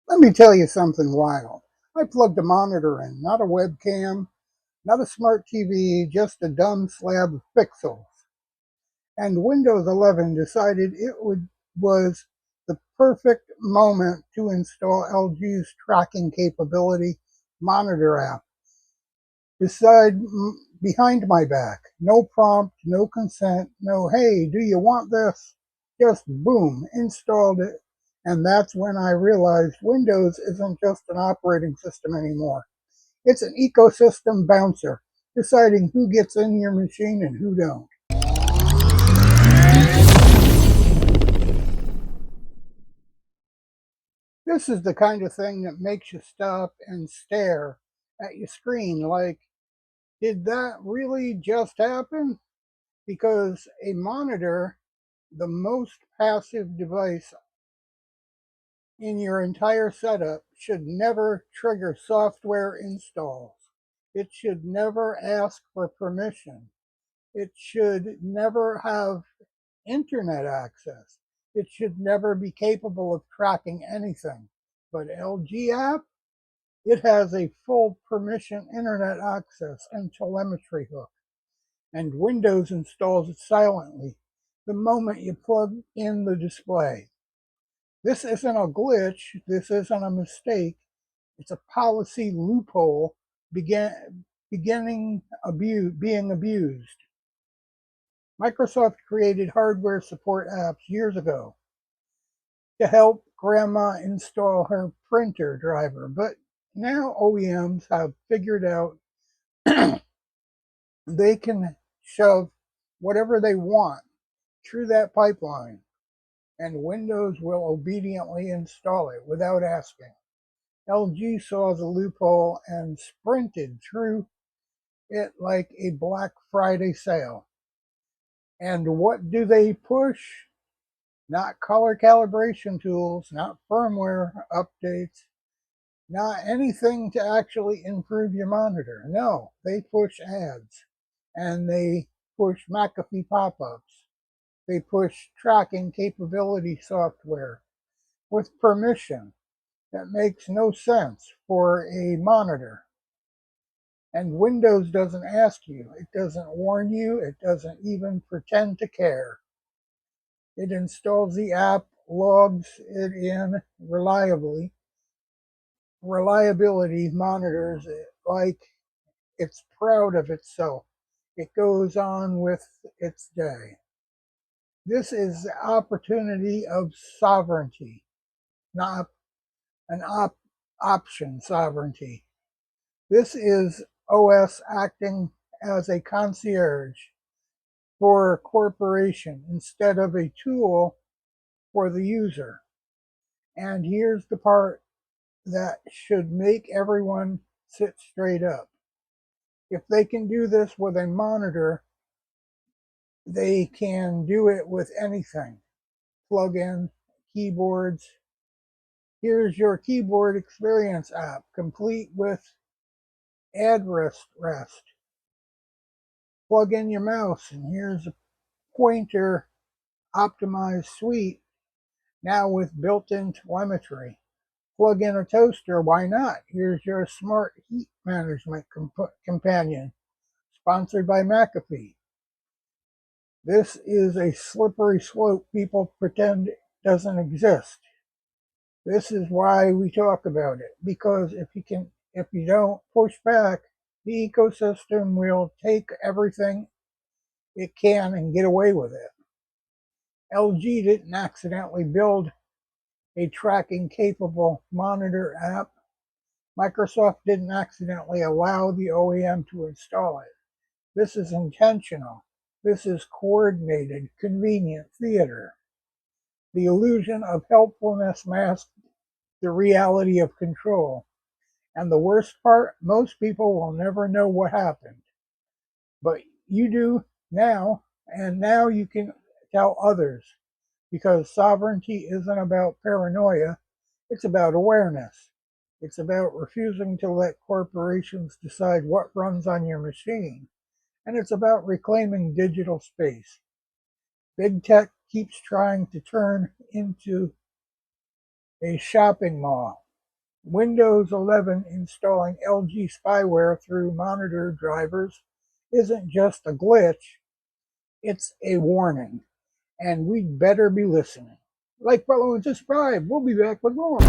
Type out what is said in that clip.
Let me tell you something wild. I plugged a monitor in, not a webcam, not a smart TV, just a dumb slab of pixels. And Windows 11 decided was the perfect moment to install LG's tracking capability monitor app. Decide behind my back. No prompt, no consent, no, hey, do you want this? Just boom, installed it. And that's when I realized Windows isn't just an operating system anymore. It's an ecosystem bouncer, deciding who gets in your machine and who don't. This is the kind of thing that makes you stop and stare at your screen like, did that really just happen? Because a monitor, the most passive device in your entire setup, should never trigger software installs. It should never ask for permission. It should never have internet access. It should never be capable of tracking anything. But LG app, it has a full permission internet access and telemetry hook. And Windows installs it silently the moment you plug in the display. This isn't a glitch, this isn't a mistake, it's a policy loophole being abused. Microsoft created hardware support apps years ago to help grandma install her printer driver, but now OEMs have figured out they can shove whatever they want through that pipeline, and Windows will obediently install it without asking. LG saw the loophole and sprinted through it like a Black Friday sale. And what do they push? Not color calibration tools, not firmware updates, not anything to actually improve your monitor. No, they push ads and they push McAfee pop-ups. They push tracking capability software with permission that makes no sense for a monitor. And Windows doesn't ask you, it doesn't warn you, it doesn't even pretend to care. It installs the app, logs it in reliability monitors it like it's proud of itself. It goes on with its day. This is the opportunity of sovereignty, not an option sovereignty. This is OS acting as a concierge for a corporation instead of a tool for the user. And here's the part that should make everyone sit straight up. If they can do this with a monitor, they can do it with anything. Plug in keyboards. Here's your keyboard experience app, complete with address rest. Plug in your mouse, and here's a pointer optimized suite, now with built-in telemetry. Plug in a toaster, why not? Here's your smart heat management companion, sponsored by McAfee. This is a slippery slope people pretend doesn't exist. This is why we talk about it, because if you don't push back, the ecosystem will take everything it can and get away with it. LG didn't accidentally build a tracking capable monitor app. Microsoft didn't accidentally allow the OEM to install it. This is intentional. This is coordinated, convenient theater. The illusion of helpfulness masks the reality of control. And the worst part, most people will never know what happened. But you do now, and now you can tell others, because sovereignty isn't about paranoia, it's about awareness. It's about refusing to let corporations decide what runs on your machine. And it's about reclaiming digital space. Big tech keeps trying to turn into a shopping mall. Windows 11 installing LG spyware through monitor drivers isn't just a glitch, it's a warning, and we'd better be listening. Like, follow, and subscribe. We'll be back with more.